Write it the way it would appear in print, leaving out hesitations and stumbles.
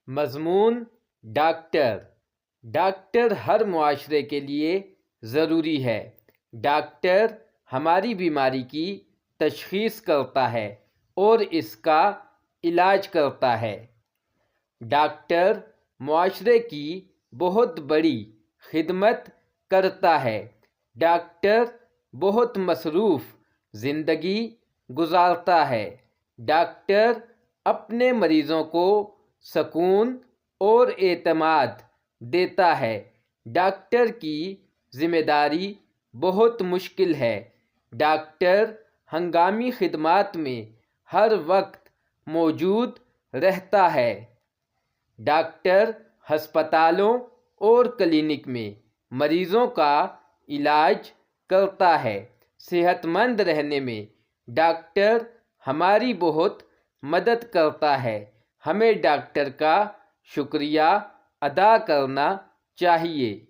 مضمون doctor. Doctor ہر معاشرے کے لیے ضروری ہے۔ ڈاکٹر ہماری بیماری کی تشخیص کرتا ہے اور اس کا علاج کرتا ہے۔ ڈاکٹر معاشرے کی بہت بڑی خدمت کرتا ہے۔ ڈاکٹر بہت مصروف زندگی گزارتا ہے۔ ڈاکٹر اپنے مریضوں کو سکون اور اعتماد دیتا ہے۔ ڈاکٹر کی ذمہ داری بہت مشکل ہے۔ ڈاکٹر ہنگامی خدمات میں ہر وقت موجود رہتا ہے۔ ڈاکٹر ہسپتالوں اور کلینک میں مریضوں کا علاج کرتا ہے۔ صحت مند رہنے میں ڈاکٹر ہماری بہت مدد کرتا ہے۔ ہمیں ڈاکٹر کا شکریہ ادا کرنا چاہیے۔